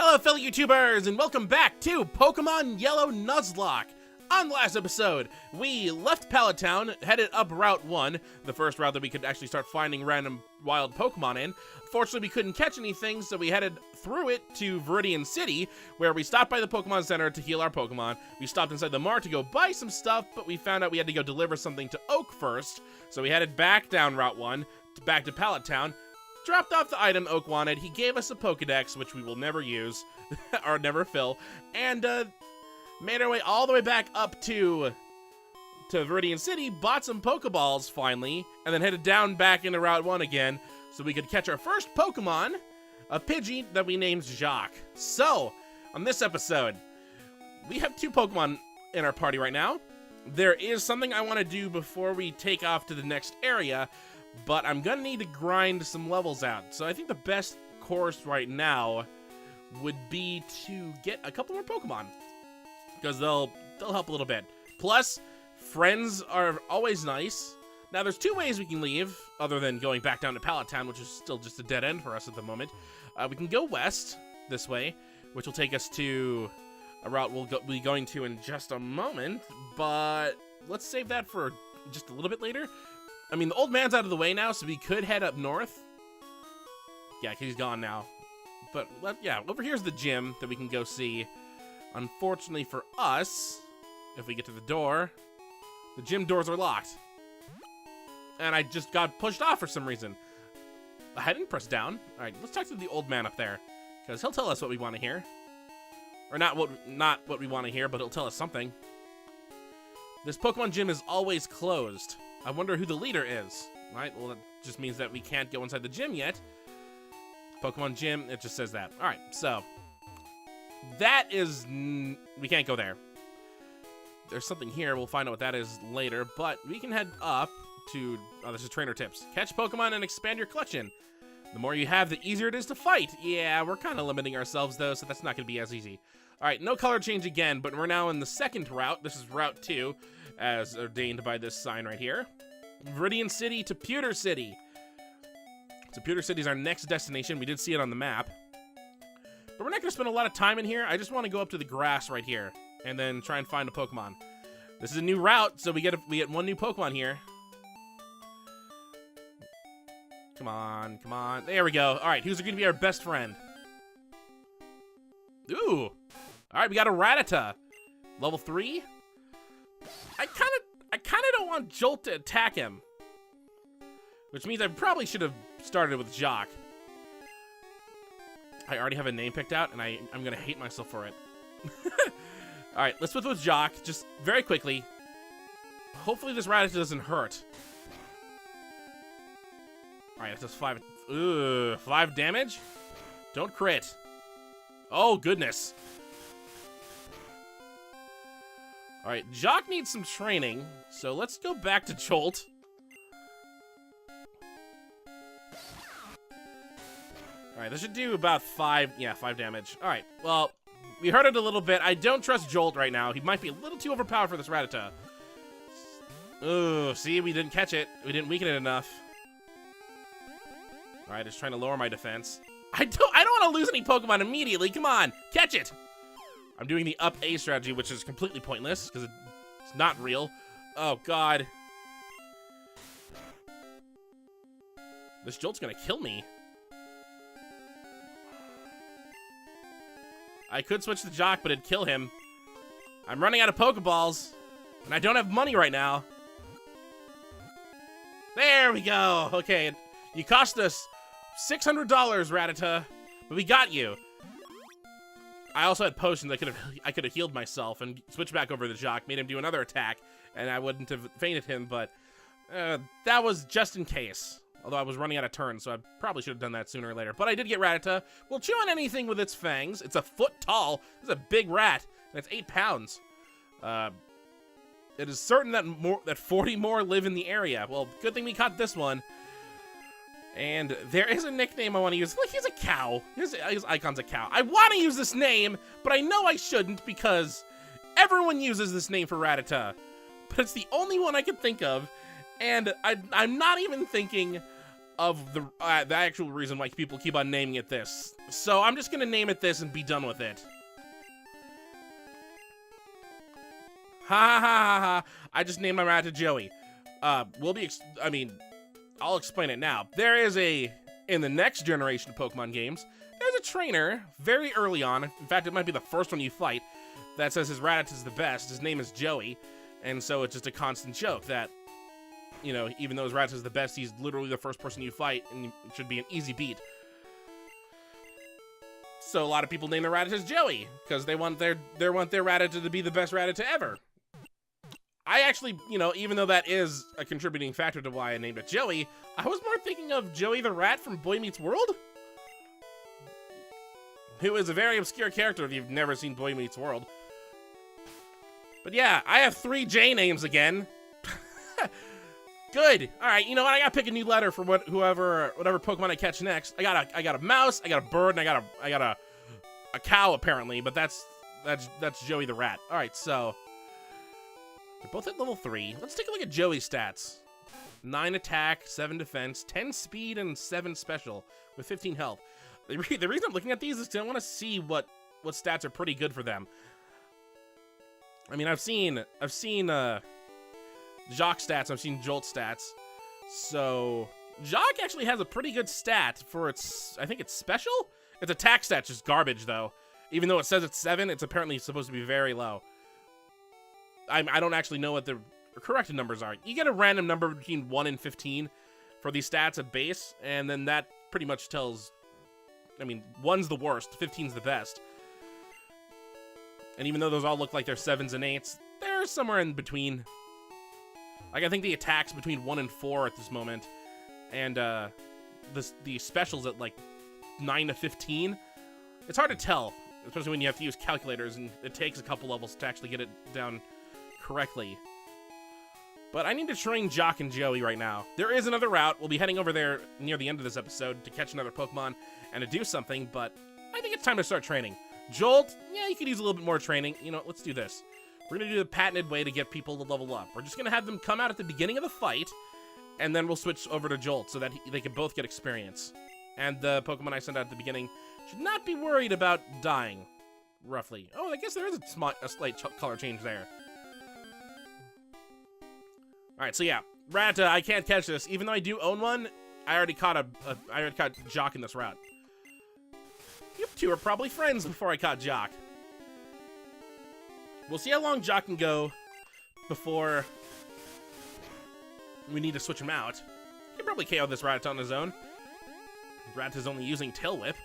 Hello fellow YouTubers, and welcome back to Pokémon Yellow Nuzlocke. On the last episode, we left Pallet Town, headed up Route 1, the first route that we could actually start finding random wild Pokemon in. Fortunately, we couldn't catch anything, so we headed through it to Viridian City, where we stopped by the Pokemon Center to heal our Pokemon. We stopped inside the mart to go buy some stuff, but we found out we had to go deliver something to Oak first, so we headed back down Route 1, back to Pallet Town, dropped off the item Oak wanted. He gave us a Pokedex, which we will never use, or never fill, and made our way all the way back up to Viridian City, bought some Pokeballs finally, and then headed down back into Route 1 again so we could catch our first Pokemon, a Pidgey that we named Jacques. So, on this episode, we have two Pokemon in our party right now. There is something I want to do before we take off to the next area, but I'm going to need to grind some levels out. So I think the best course right now would be to get a couple more Pokemon, because they'll help a little bit. Plus, friends are always nice. Now, there's two ways we can leave, other than going back down to Pallet Town, which is still just a dead end for us at the moment. We can go west, this way, which will take us to a route we'll be going to in just a moment, but let's save that for just a little bit later. I mean, the old man's out of the way now, so we could head up north. Yeah, he's gone now. But, yeah, over here's the gym that we can go see. Unfortunately for us, if we get to the door, the gym doors are locked. And I just got pushed off for some reason. I didn't press down. All right, let's talk to the old man up there, because he'll tell us what we want to hear. Or not what we want to hear, but he'll tell us something. This Pokemon gym is always closed. I wonder who the leader is. Right, well, that just means that we can't go inside the gym yet. Pokemon gym, it just says that. All right, so that is, we can't go there. There's something here, we'll find out what that is later, but we can head up to, oh, this is trainer tips. Catch Pokemon and expand your collection. The more you have, the easier it is to fight. Yeah, we're kind of limiting ourselves though, so that's not going to be as easy. All right, no color change again, but we're now in the second route. This is Route 2, as ordained by this sign right here. Viridian City to Pewter City. So Pewter City is our next destination. We did see it on the map. But we're not going to spend a lot of time in here. I just want to go up to the grass right here and then try and find a Pokemon. This is a new route, so we get one new Pokemon here. Come on, come on. There we go. All right, who's going to be our best friend? Ooh. All right, we got a Rattata. Level 3. I kind of don't want Jolt to attack him, which means I probably should have started with Jacques. I already have a name picked out, and I'm going to hate myself for it. All right, let's switch with Jacques, just very quickly. Hopefully this Rattata doesn't hurt. All right, it does 5 damage? Don't crit. Oh, goodness. All right, Jacques needs some training, so let's go back to Jolt. All right, this should do about 5 damage. All right, well, we hurt it a little bit. I don't trust Jolt right now. He might be a little too overpowered for this Rattata. Ooh, see, we didn't catch it. We didn't weaken it enough. All right, just trying to lower my defense. I don't want to lose any Pokemon immediately. Come on, catch it. I'm doing the up A strategy, which is completely pointless because it's not real. Oh, God. This Jolt's going to kill me. I could switch to Jacques, but it'd kill him. I'm running out of Pokeballs, and I don't have money right now. There we go. Okay, you cost us $600, Rattata, but we got you. I also had potions. I could have healed myself and switched back over to Jacques, made him do another attack, and I wouldn't have fainted him, but that was just in case. Although I was running out of turns, so I probably should have done that sooner or later. But I did get Rattata. We'll chew on anything with its fangs. It's a foot tall. This is a big rat, and it's 8 pounds. It is certain that 40 more live in the area. Well, good thing we caught this one. And there is a nickname I want to use. Look, he's a cow. His icon's a cow. I want to use this name, but I know I shouldn't because everyone uses this name for Rattata. But it's the only one I can think of. And I'm not even thinking of the actual reason why people keep on naming it this. So I'm just gonna name it this and be done with it. Ha ha ha ha ha. I just named my Rattata Joey. I'll explain it now. There is in the next generation of Pokemon games, there's a trainer very early on. In fact, it might be the first one you fight that says his Rattata is the best. His name is Joey. And so it's just a constant joke that, you know, even though his Rattata is the best, he's literally the first person you fight, and it should be an easy beat. So a lot of people name their Rattatas Joey because they want their Rattata to be the best Rattata ever. I actually, you know, even though that is a contributing factor to why I named it Joey, I was more thinking of Joey the Rat from Boy Meets World, who is a very obscure character if you've never seen Boy Meets World. But yeah, I have 3 J names again. Good. All right, you know what? I gotta pick a new letter for whatever Pokemon I catch next. I got a mouse, I got a bird, and I got a cow apparently. But that's Joey the Rat. All right, so they're both at level 3. Let's take a look at Joey's stats. 9 attack, 7 defense, 10 speed, and 7 special with 15 health. The reason I'm looking at these is because I want to see what stats are pretty good for them. I mean, I've seen Jacques stats, I've seen Jolt stats. So Jacques actually has a pretty good stat for its, I think it's special? Its attack stats just garbage though. Even though it says it's 7, it's apparently supposed to be very low. I don't actually know what the corrected numbers are. You get a random number between 1 and 15 for these stats at base, and then that pretty much tells, I mean, 1's the worst, 15's the best. And even though those all look like they're 7s and 8s, they're somewhere in between. Like, I think the attack's between 1 and 4 at this moment. And the specials at, like, 9 to 15. It's hard to tell, especially when you have to use calculators, and it takes a couple levels to actually get it down correctly. But I need to train Jock and Joey right now. There is another route. We'll be heading over there near the end of this episode to catch another Pokemon and to do something, but I think it's time to start training. Jolt, yeah, you could use a little bit more training. You know, let's do this. We're going to do the patented way to get people to level up. We're just going to have them come out at the beginning of the fight, and then we'll switch over to Jolt so that they can both get experience. And the Pokemon I sent out at the beginning should not be worried about dying, roughly. Oh, I guess there is a slight color change there. Alright, so yeah, Rattata, I can't catch this. Even though I do own one, I already caught Jock in this route. You two are probably friends before I caught Jock. We'll see how long Jock can go before we need to switch him out. He can probably KO this Rattata on his own. Rattata's only using Tail Whip.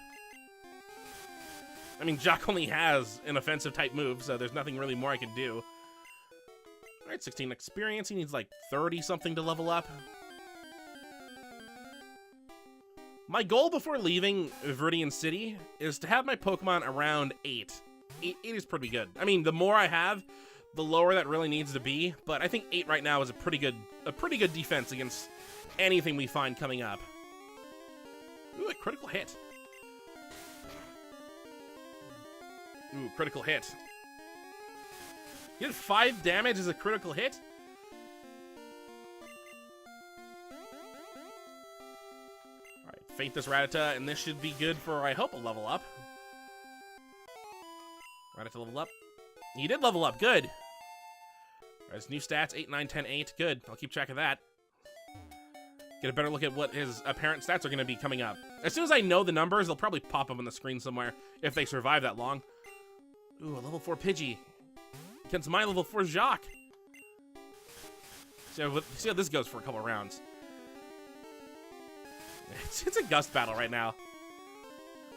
I mean, Jock only has an offensive type move, so there's nothing really more I can do. Alright, 16 experience. He needs like 30 something to level up. My goal before leaving Viridian City is to have my Pokemon around 8. 8 is pretty good. I mean, the more I have, the lower that really needs to be, but I think 8 right now is a pretty good defense against anything we find coming up. Ooh, a critical hit. Ooh, critical hit. You did 5 damage as a critical hit? Alright, faint this Rattata, and this should be good for, I hope, a level up. Rattata level up. He did level up, good. Alright, his new stats, 8, 9, 10, 8, good. I'll keep track of that. Get a better look at what his apparent stats are going to be coming up. As soon as I know the numbers, they'll probably pop up on the screen somewhere, if they survive that long. Ooh, a level 4 Pidgey. Against my level 4 Jacques. See how this goes for a couple rounds. It's a gust battle right now.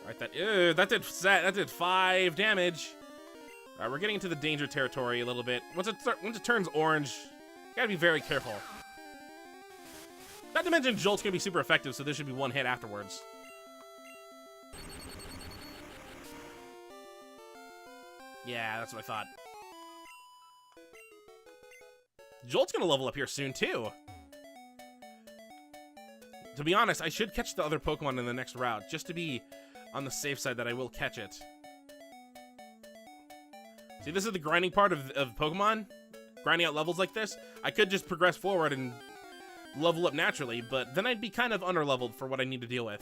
Alright, that did 5 damage. Alright, we're getting into the danger territory a little bit. Once it turns orange, you gotta be very careful. Not to mention Jolt's gonna be super effective, so this should be one hit afterwards. Yeah, that's what I thought. Jolt's gonna level up here soon, too. To be honest, I should catch the other Pokemon in the next route, just to be on the safe side that I will catch it. See, this is the grinding part of Pokemon. Grinding out levels like this. I could just progress forward and level up naturally, but then I'd be kind of underleveled for what I need to deal with.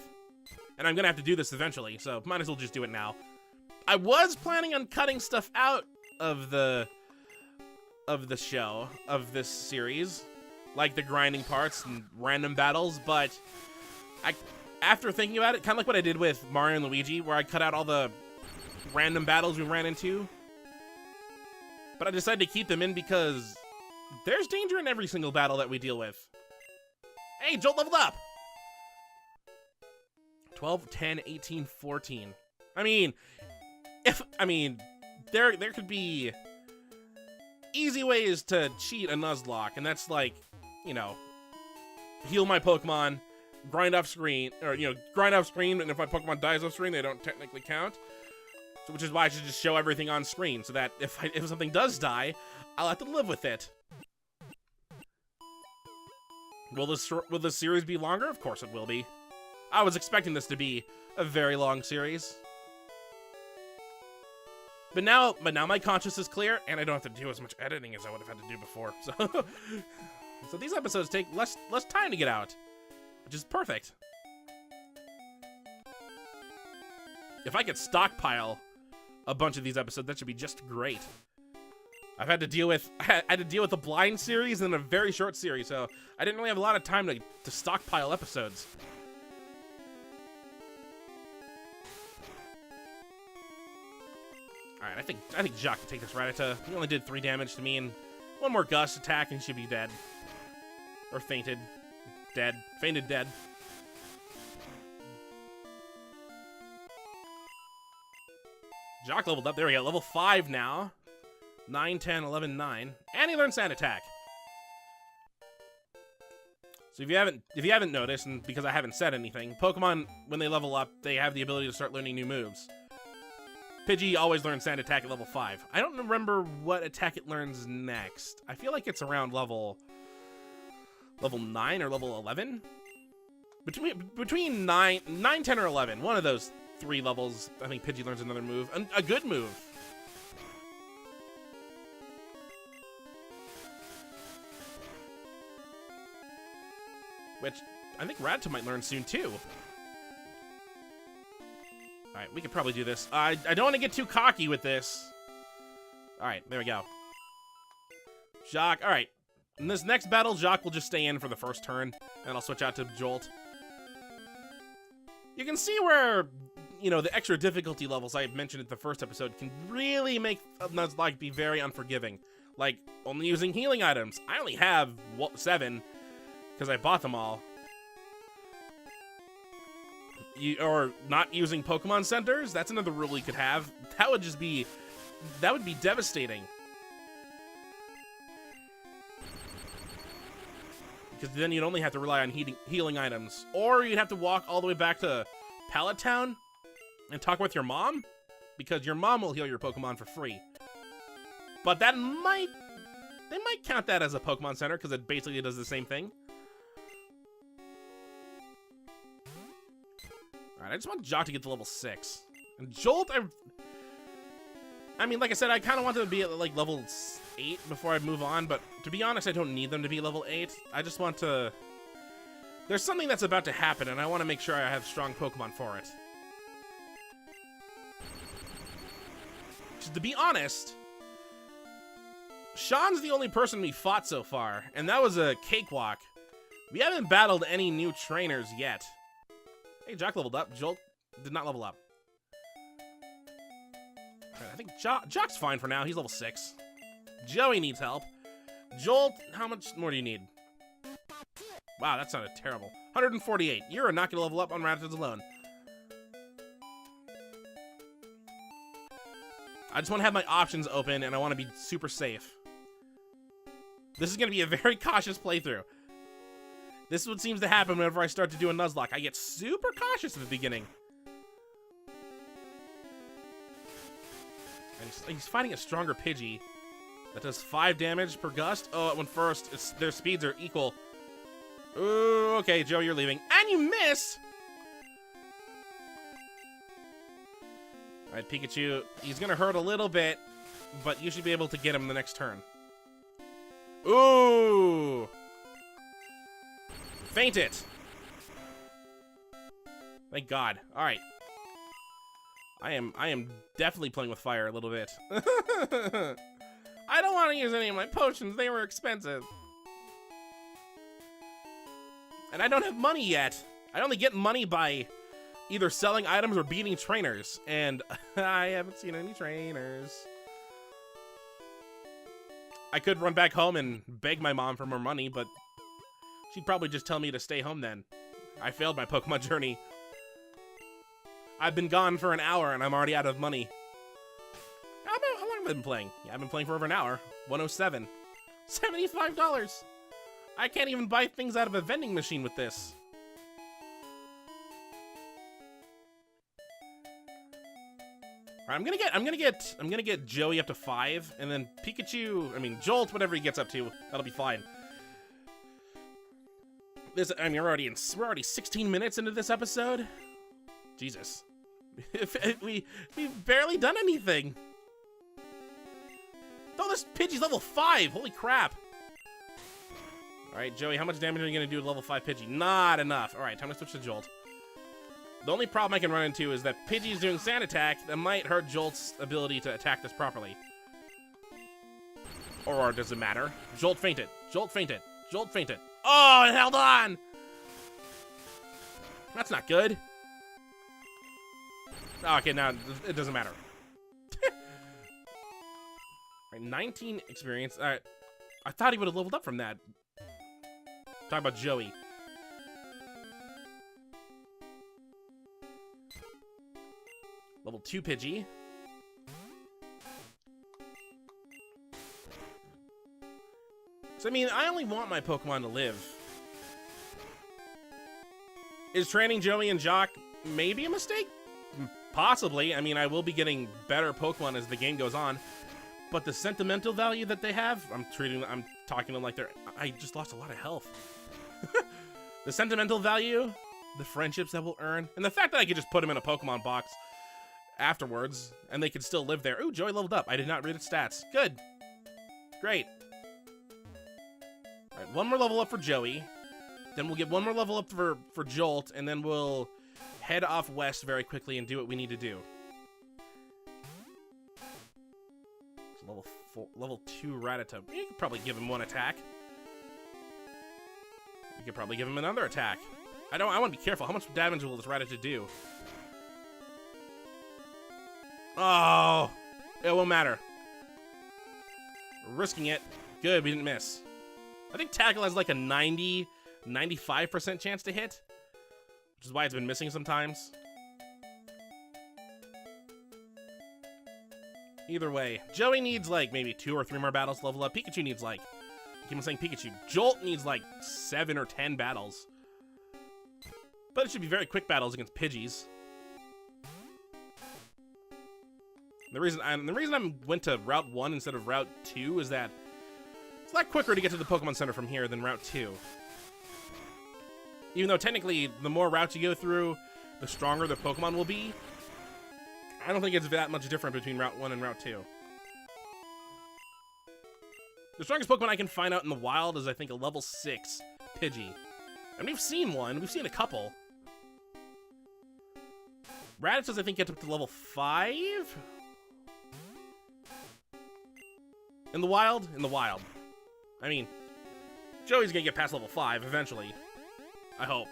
And I'm gonna have to do this eventually, so might as well just do it now. I was planning on cutting stuff out of the show, of this series, like the grinding parts and random battles, but after thinking about it, kind of like what I did with Mario and Luigi, where I cut out all the random battles we ran into, but I decided to keep them in because there's danger in every single battle that we deal with. Hey, Jolt leveled up! 12, 10, 18, 14. I mean, there could be easy ways to cheat a Nuzlocke, and that's like, you know, heal my Pokemon, grind off screen, or, you know, grind off screen, and if my Pokemon dies off screen, they don't technically count. So, which is why I should just show everything on screen, so that if something does die, I'll have to live with it. Will this series be longer? Of course it will be. I was expecting this to be a very long series. But now my conscience is clear, and I don't have to do as much editing as I would have had to do before. So these episodes take less time to get out, which is perfect. If I could stockpile a bunch of these episodes, that should be just great. I had to deal with a blind series and a very short series, so I didn't really have a lot of time to stockpile episodes. Alright, I think Jacques can take this Rattata. He only did 3 damage to me, and one more Gust attack and he should be dead. Or fainted. Dead. Fainted dead. Jacques leveled up. There we go. Level 5 now. 9, 10, 11, 9. And he learned Sand Attack. So if you haven't noticed, and because I haven't said anything, Pokemon, when they level up, they have the ability to start learning new moves. Pidgey always learns Sand Attack at level 5. I don't remember what attack it learns next. I feel like it's around level 9 or level 11? Between 9, 10, or 11. One of those 3 levels, I think Pidgey learns another move. A good move. Which I think Rattata might learn soon too. Alright, we could probably do this. I don't want to get too cocky with this. Alright, there we go. Jacques, alright. In this next battle, Jacques will just stay in for the first turn, and I'll switch out to Jolt. You can see where, you know, the extra difficulty levels I mentioned in the first episode can really make Nuzlocke be very unforgiving. Like, only using healing items. I only have 7, because I bought them all. Or not using Pokemon Centers, that's another rule you could have. That would be devastating. Because then you'd only have to rely on healing items. Or you'd have to walk all the way back to Pallet Town and talk with your mom, because your mom will heal your Pokemon for free. But they might count that as a Pokemon Center, because it basically does the same thing. Alright, I just want Jacques to get to level 6. And Jolt, I mean, like I said, I kind of want them to be at, like, level 8 before I move on, but to be honest, I don't need them to be level 8. I just want to... There's something that's about to happen, and I want to make sure I have strong Pokemon for it. To be honest, Sean's the only person we fought so far, and that was a cakewalk. We haven't battled any new trainers yet. Hey, Jacques leveled up. Jolt did not level up. Right, I think Jacques fine for now. He's level 6. Joey needs help. Jolt, how much more do you need? Wow, that sounded terrible. 148. You're not going to level up on Rattata alone. I just want to have my options open, and I want to be super safe. This is going to be a very cautious playthrough. This is what seems to happen whenever I start to do a Nuzlocke. I get super cautious at the beginning. And he's fighting a stronger Pidgey that does 5 damage per gust. Oh, that one first. Their speeds are equal. Ooh, okay, Joe, you're leaving. And you miss! Alright, Pikachu. He's gonna hurt a little bit, but you should be able to get him the next turn. Ooh! Faint it. Thank God. All right. I am definitely playing with fire a little bit. I don't want to use any of my potions. They were expensive. And I don't have money yet. I only get money by either selling items or beating trainers. And I haven't seen any trainers. I could run back home and beg my mom for more money, but she'd probably just tell me to stay home then. I failed my Pokemon journey. I've been gone for an hour and I'm already out of money. How long have I been playing? Yeah, I've been playing for over an hour. 107. $75. I can't even buy things out of a vending machine with this. All right, I'm gonna get Joey up to 5, and then Pikachu, Jolt, whatever he gets up to, that'll be fine. We're already 16 minutes into this episode. Jesus. We've barely done anything. Oh, this Pidgey's level 5. Holy crap. All right, Joey, how much damage are you going to do with level 5 Pidgey? Not enough. All right, time to switch to Jolt. The only problem I can run into is that Pidgey's doing Sand Attack. That might hurt Jolt's ability to attack this properly. Or does it matter? Jolt fainted. Jolt fainted. Jolt fainted. Oh, it held on. That's not good. Oh, okay, now it doesn't matter. Right, 19 experience. All right. I thought he would have leveled up from that. Talk about Joey. Level 2 Pidgey. So, I only want my Pokemon to live. Is training Joey and Jock maybe a mistake? Possibly. I will be getting better Pokemon as the game goes on. But the sentimental value that they have, I'm talking to them like I just lost a lot of health. The sentimental value, the friendships that we'll earn, and the fact that I could just put them in a Pokemon box afterwards, and they could still live there. Ooh, Joey leveled up. I did not read its stats. Good. Great. All right, one more level up for Joey. Then we'll get one more level up for Jolt, and then we'll head off west very quickly and do what we need to do. So level 2 Rattata. You could probably give him one attack. You could probably give him another attack. I want to be careful. How much damage will this Rattata do? Oh, it won't matter. We're risking it. Good, we didn't miss. I think Tackle has like a 95% chance to hit, which is why it's been missing sometimes. Either way, Joey needs like maybe 2 or 3 more battles to level up. Pikachu needs like, I keep on saying Pikachu. Jolt needs like 7 or 10 battles. But it should be very quick battles against Pidgeys. The reason I went to Route 1 instead of Route 2 is that it's a lot quicker to get to the Pokemon Center from here than Route 2. Even though technically, the more routes you go through, the stronger the Pokemon will be. I don't think it's that much different between Route 1 and Route 2. The strongest Pokemon I can find out in the wild is, I think, a level 6 Pidgey. And we've seen one. We've seen a couple. Rattatas, I think, get up to level 5? In the wild? In the wild. Joey's gonna get past level 5 eventually. I hope.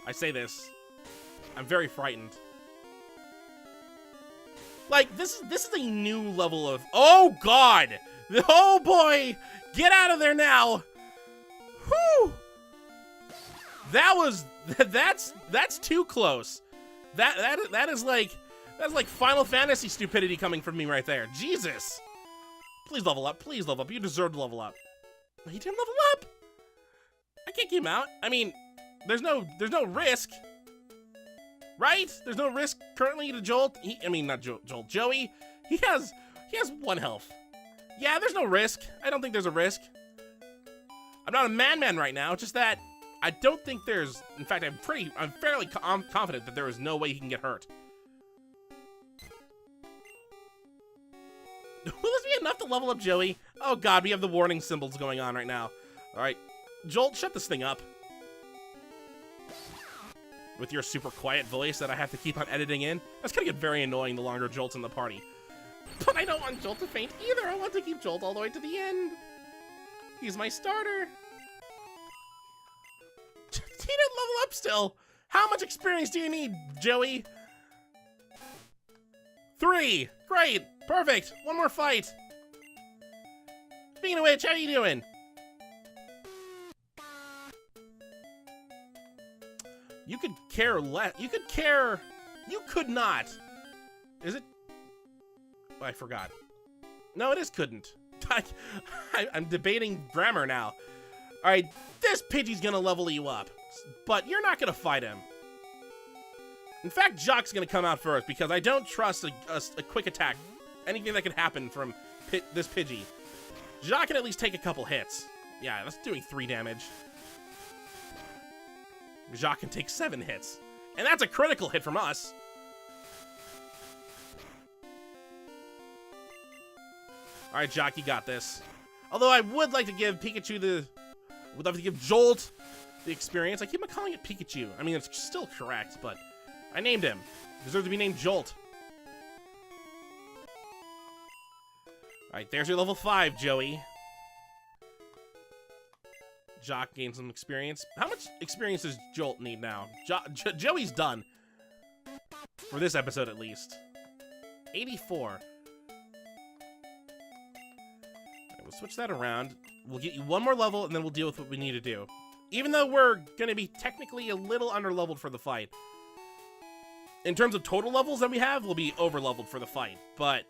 I say this. I'm very frightened. Like, this is a new level of... Oh, God! Oh, boy! Get out of there now! Whew! That's too close. That is like Final Fantasy stupidity coming from me right there. Jesus! Please level up. Please level up. You deserve to level up. He didn't level up? I can't keep him out. There's no risk. Right? There's no risk currently to Jolt. Not Jolt. Joey. He has 1 health. Yeah, there's no risk. I don't think there's a risk. I'm not a man right now. Just that I don't think there's... In fact, I'm fairly confident that there is no way he can get hurt. Will this be enough to level up Joey? Oh god, we have the warning symbols going on right now. Alright, Jolt, shut this thing up. with your super quiet voice that I have to keep on editing in. That's gonna get very annoying the longer Jolt's in the party. But I don't want Jolt to faint either. I want to keep Jolt all the way to the end. He's my starter. He didn't level up still. How much experience do you need, Joey? 3. Great. Perfect. One more fight. Speaking of which, how you doing? You could care less. You could care. You could not. Is it? Oh, I forgot. No, it is couldn't. I'm debating grammar now. All right, this Pidgey's gonna level you up, but you're not gonna fight him. In fact, Jock's gonna come out first because I don't trust a quick attack. Anything that could happen from this Pidgey. Jock can at least take a couple hits. Yeah, that's doing 3 damage. Jock can take 7 hits. And that's a critical hit from us. Alright, Jock, you got this. Although I would like to give Pikachu would love to give Jolt the experience. I keep on calling it Pikachu. I mean, it's still correct, but I named him. Deserves to be named Jolt. Alright, there's your level 5, Joey. Jock gained some experience. How much experience does Jolt need now? Joey's done. For this episode, at least. 84. Alright, we'll switch that around. We'll get you one more level, and then we'll deal with what we need to do. Even though we're going to be technically a little under-leveled for the fight. In terms of total levels that we have, we'll be over-leveled for the fight. But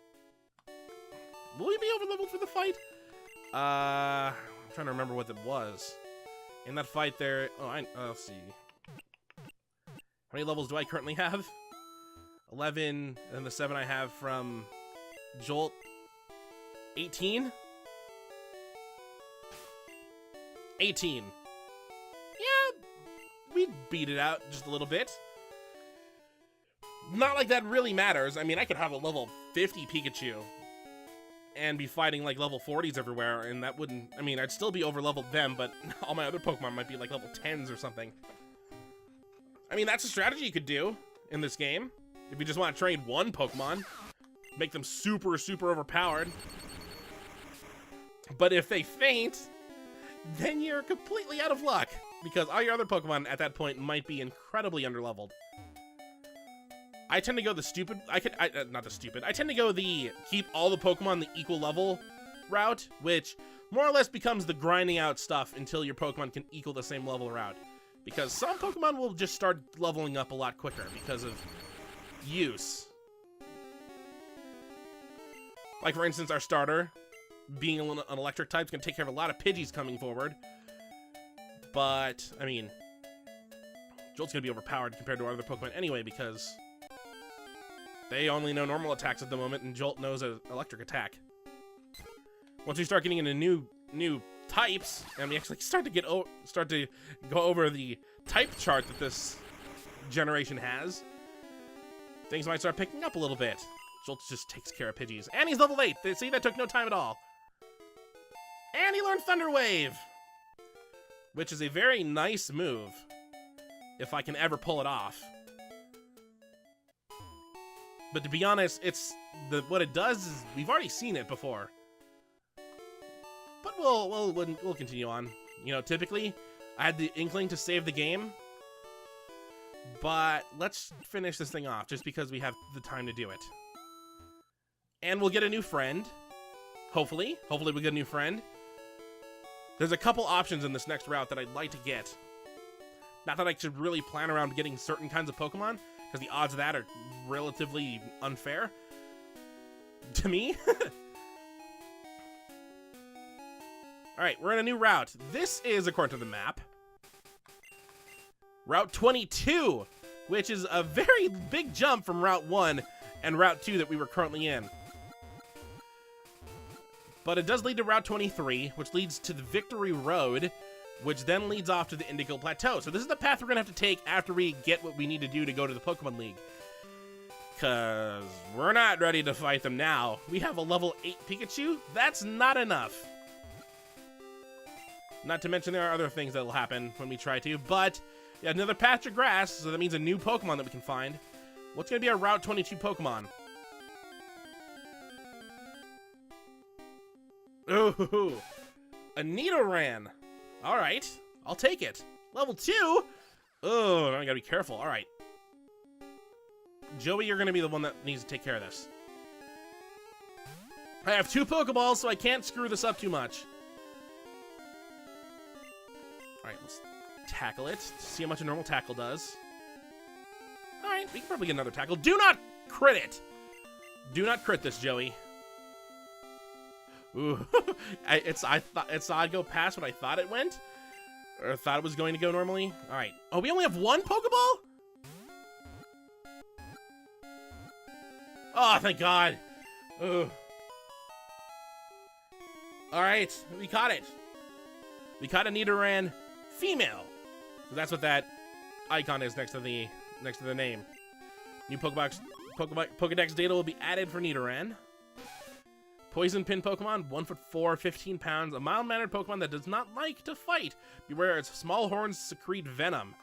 will we be over-leveled for the fight? I'm trying to remember what it was. In that fight there... Oh, let's see. How many levels do I currently have? 11, and then the 7 I have from Jolt. 18? 18. Yeah, we beat it out just a little bit. Not like that really matters. I mean, I could have a level 50 Pikachu and be fighting like level 40s everywhere, and that wouldn't... I mean, I'd still be over-leveled them, but all my other Pokemon might be like level 10s or something. I mean, that's a strategy you could do in this game. If you just want to train one Pokemon, make them super, super overpowered. But if they faint, then you're completely out of luck, because all your other Pokemon at that point might be incredibly underleveled. I tend to go the stupid, not the stupid, I tend to go the keep all the Pokemon the equal level route, which more or less becomes the grinding out stuff until your Pokemon can equal the same level route. Because some Pokemon will just start leveling up a lot quicker because of use. Like, for instance, our starter, being an electric type, is going to take care of a lot of Pidgeys coming forward. But, I mean, Jolt's going to be overpowered compared to our other Pokemon anyway, because they only know normal attacks at the moment, and Jolt knows an electric attack. Once we start getting into new types, and we actually start to go over the type chart that this generation has, things might start picking up a little bit. Jolt just takes care of Pidgeys. And he's level 8. See, that took no time at all. And he learned Thunder Wave, which is a very nice move, if I can ever pull it off. But to be honest, what it does is we've already seen it before. But we'll continue on. You know, typically I had the inkling to save the game, but let's finish this thing off just because we have the time to do it. And we'll get a new friend. Hopefully we'll get a new friend. There's a couple options in this next route that I'd like to get. Not that I should really plan around getting certain kinds of Pokemon, because the odds of that are relatively unfair to me. Alright, we're in a new route. This is, according to the map, Route 22, which is a very big jump from Route 1 and Route 2 that we were currently in. But it does lead to Route 23, which leads to the Victory Road, which then leads off to the Indigo Plateau. So this is the path we're going to have to take after we get what we need to do to go to the Pokémon League. Because we're not ready to fight them now. We have a level 8 Pikachu. That's not enough. Not to mention there are other things that will happen when we try to, but Yeah, another patch of grass, so that means a new Pokemon that we can find. What's gonna be our Route 22 Pokemon? Ooh, a Nidoran. All right, I'll take it. Level 2? Oh, I gotta be careful. All right. Joey, you're gonna be the one that needs to take care of this. I have 2 Pokeballs, so I can't screw this up too much. All right, let's tackle it. See how much a normal tackle does. All right, we can probably get another tackle. Do not crit it. Do not crit this, Joey. Ooh, I thought I'd go past what I thought it went, or thought it was going to go normally. All right. Oh, we only have 1 Pokeball? Oh, thank God. Ugh. All right, we caught it. We caught a Nidoran female. So that's what that icon is next to the name. New Pokedex data will be added for Nidoran. Poison pin Pokemon, 1'4", 15 pounds, a mild-mannered Pokemon that does not like to fight. Beware, its small horns secrete venom.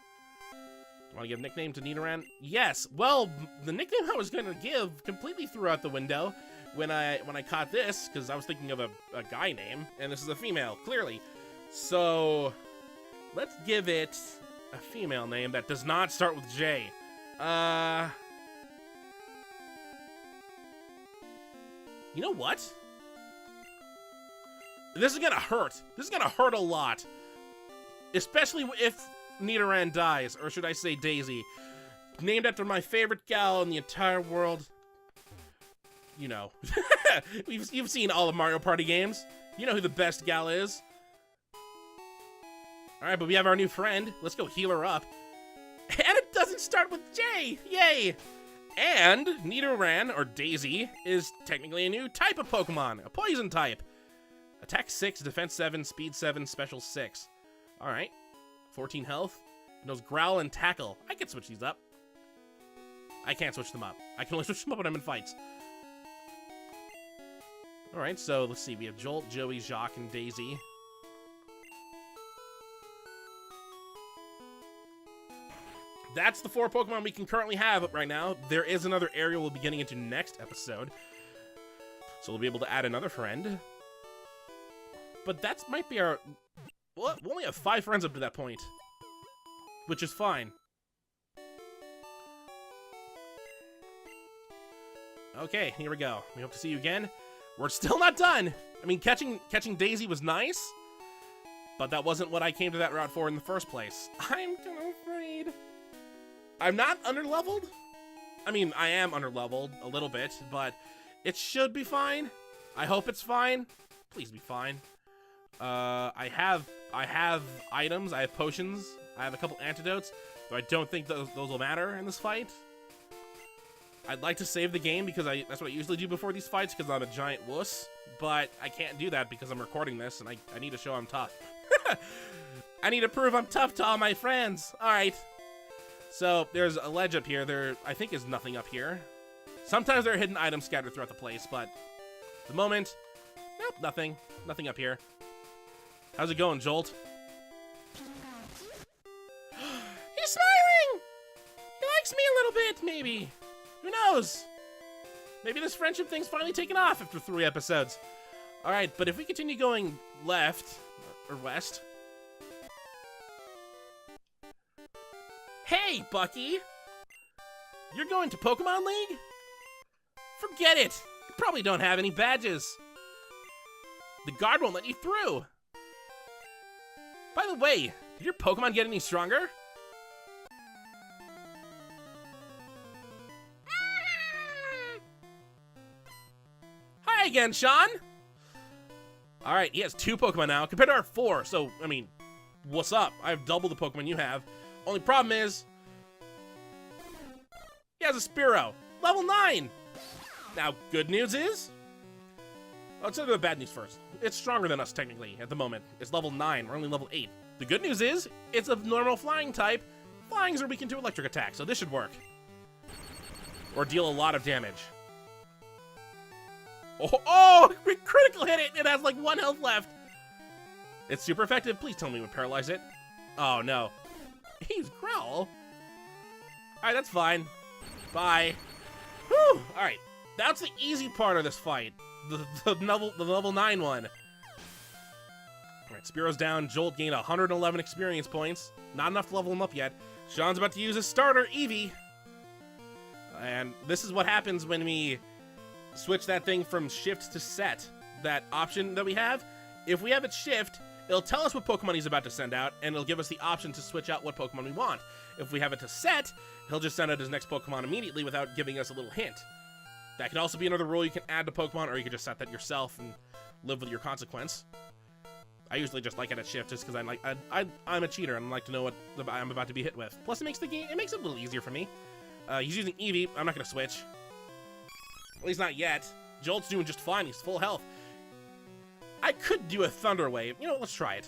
Want to give a nickname to Nidoran? Yes. Well, the nickname I was going to give completely threw out the window when I caught this, because I was thinking of a guy name, and this is a female, clearly. So let's give it a female name that does not start with J. You know what? This is gonna hurt. This is gonna hurt a lot. Especially if Nidoran dies, or should I say Daisy. Named after my favorite gal in the entire world. You know. You've seen all the Mario Party games. You know who the best gal is. Alright, but we have our new friend. Let's go heal her up. And it doesn't start with J! Yay! And Nidoran, or Daisy, is technically a new type of Pokemon, a poison type. Attack 6, defense 7, speed 7, special 6. Alright. 14 health. Knows Growl and Tackle. I can switch these up. I can't switch them up. I can only switch them up when I'm in fights. Alright, so let's see. We have Jolt, Joey, Jacques, and Daisy. That's the 4 Pokemon we can currently have right now. There is another area we'll be getting into next episode. So we'll be able to add another friend. But that might be our... Well, we only have 5 friends up to that point. Which is fine. Okay, here we go. We hope to see you again. We're still not done. I mean, catching Daisy was nice. But that wasn't what I came to that route for in the first place. I'm afraid... I'm not underleveled. I mean, I am underleveled a little bit, but it should be fine. I hope it's fine. Please be fine. I have items. I have potions. I have a couple antidotes, but I don't think those will matter in this fight. I'd like to save the game because that's what I usually do before these fights because I'm a giant wuss, but I can't do that because I'm recording this and I need to show I'm tough. I need to prove I'm tough to all my friends. All right. So, there's a ledge up here. There, I think, is nothing up here. Sometimes there are hidden items scattered throughout the place, but at the moment, nope, nothing. Nothing up here. How's it going, Jolt? He's smiling! He likes me a little bit, maybe. Who knows? Maybe this friendship thing's finally taken off after 3 episodes. Alright, but if we continue going left, or west... Hey, Bucky! You're going to Pokémon League? Forget it! You probably don't have any badges. The guard won't let you through. By the way, did your Pokemon get any stronger? Hi again, Sean! Alright, he has 2 Pokemon now, compared to our 4, so, I mean, what's up? I have double the Pokemon you have. Only problem is, he has a Spearow, level 9. Now, good news is, let's look at the bad news first. It's stronger than us, technically, at the moment. It's level 9, we're only level 8. The good news is, it's a normal flying type. Flyings are weakened to electric attack, so this should work. Or deal a lot of damage. Oh, critical hit it! It has like 1 health left. It's super effective. Please tell me we paralyze it. Oh, no. He's Growl. Alright, that's fine. Bye. Whew! Alright, that's the easy part of this fight. The level 9 one. Alright, Spearo's down. Jolt gained 111 experience points. Not enough to level him up yet. Sean's about to use his starter, Eevee. And this is what happens when we switch that thing from shift to set. That option that we have. If we have it shift, it'll tell us what Pokemon he's about to send out, and it'll give us the option to switch out what Pokemon we want. If we have it to set, he'll just send out his next Pokemon immediately without giving us a little hint. That could also be another rule you can add to Pokemon, or you can just set that yourself and live with your consequence. I usually just like it at shift, just because I'm a cheater and I like to know what I'm about to be hit with. Plus, it makes it a little easier for me. He's using Eevee. I'm not gonna switch. At least not yet. Jolt's doing just fine. He's full health. I could do a Thunder Wave. You know, let's try it.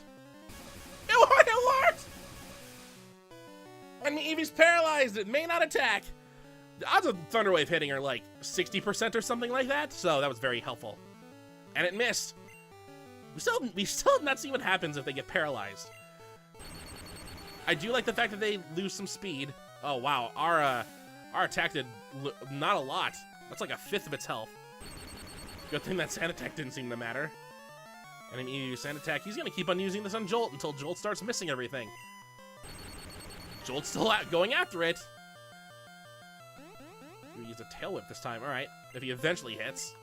It worked! I mean, Eevee's paralyzed. It may not attack. The odds of Thunder Wave hitting are like 60% or something like that, so that was very helpful. And it missed. We still have not seen what happens if they get paralyzed. I do like the fact that they lose some speed. Oh, wow. Our attack did not a lot. That's like a fifth of its health. Good thing that Sand Attack didn't seem to matter. And then you use Sand Attack. He's going to keep on using this on Jolt until Jolt starts missing everything. Jolt's still going after it. We use a Tail Whip this time. All right. If he eventually hits.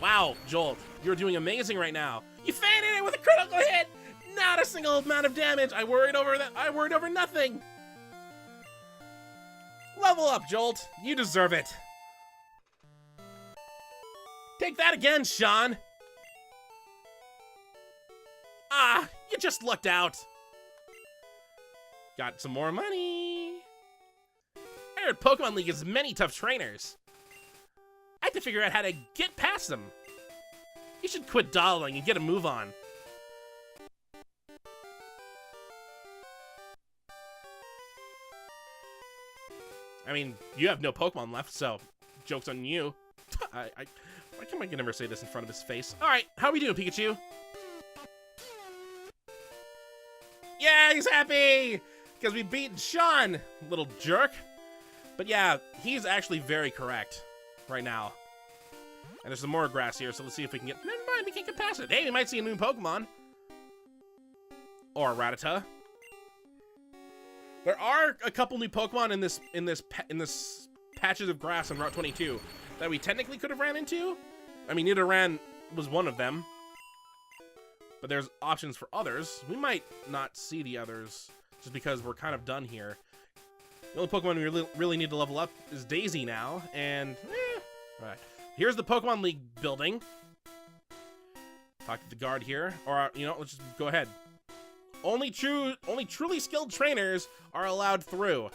Wow, Jolt, you're doing amazing right now. You faded it with a critical hit. Not a single amount of damage. I worried over that. I worried over nothing. Level up, Jolt. You deserve it. Take that again, Sean. Ah, you just lucked out. Got some more money. I heard Pokemon League has many tough trainers. I have to figure out how to get past them. You should quit dawdling and get a move on. I mean, you have no Pokemon left, so joke's on you. Why come I can never say this in front of his face? All right, how are we doing, Pikachu? Yeah, he's happy because we beat Sean, little jerk. But yeah, he's actually very correct right now. And there's some more grass here, so let's see if we can get... Never mind, we can't get past it. Hey, we might see a new Pokemon. Or a Rattata. There are a couple new Pokemon in this patches of grass on Route 22 that we technically could have ran into. I mean, Nidoran was one of them. But there's options for others. We might not see the others just because we're kind of done here. The only Pokemon we really need to level up is Daisy now, and right. Here's the Pokemon League building. Talk to the guard here, or you know, let's just go ahead. Only truly skilled trainers are allowed through.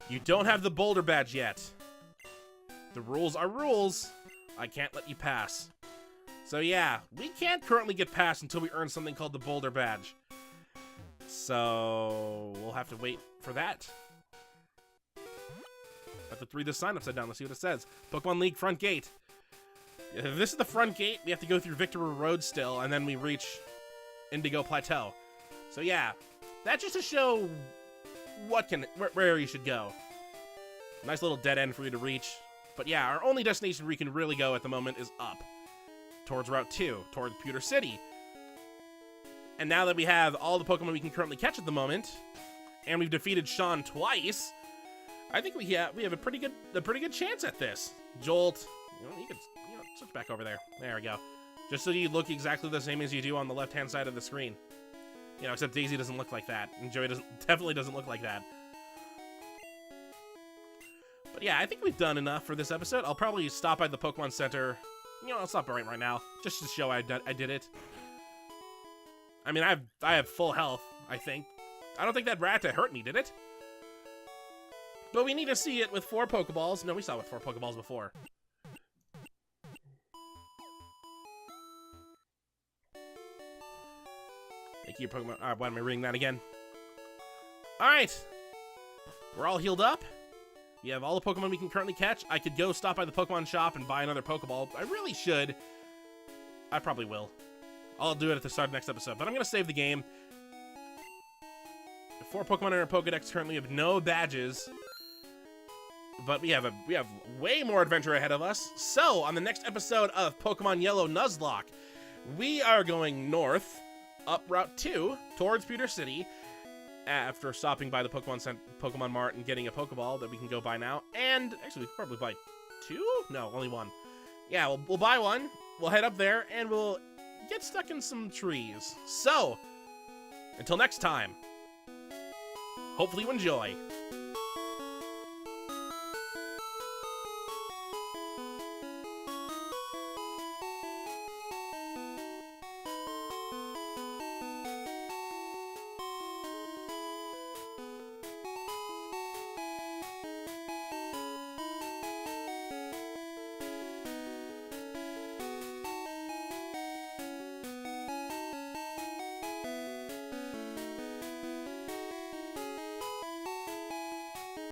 You don't have the Boulder Badge yet. The rules are rules. I can't let you pass. So yeah, we can't currently get past until we earn something called the Boulder Badge. So we'll have to wait for that. I have to read this sign upside down. Let's see what it says. Pokemon League front gate. If this is the front gate, we have to go through Victory Road still, and then we reach Indigo Plateau. So yeah, that's just to show where you should go. Nice little dead end for you to reach. But yeah, our only destination we can really go at the moment is up. Towards Route 2, towards Pewter City. And now that we have all the Pokemon we can currently catch at the moment, and we've defeated Sean twice, I think we have a pretty good chance at this. Jolt, you can switch back over there. There we go. Just so you look exactly the same as you do on the left-hand side of the screen. You know, except Daisy doesn't look like that, and Joey definitely doesn't look like that. But yeah, I think we've done enough for this episode. I'll probably stop by the Pokemon Center. You know, I'll stop right now, just to show I did it. I mean, I have full health, I think. I don't think that Rattata hurt me, did it? But we need to see it with 4 Pokeballs. No, we saw it with 4 Pokeballs before. Thank you, Pokemon. Why am I reading that again? Alright. We're all healed up. We have all the Pokemon we can currently catch. I could go stop by the Pokemon shop and buy another Pokeball. I really should. I probably will. I'll do it at the start of next episode. But I'm going to save the game. 4 Pokemon in our Pokedex currently have no badges. But we have way more adventure ahead of us. So, on the next episode of Pokemon Yellow Nuzlocke, we are going north, up Route 2, towards Pewter City, after stopping by the Pokemon Mart and getting a Pokeball that we can go buy now. And, actually, we could probably buy 2? No, only 1. Yeah, we'll buy 1, we'll head up there, and we'll get stuck in some trees. So, until next time, hopefully you enjoy.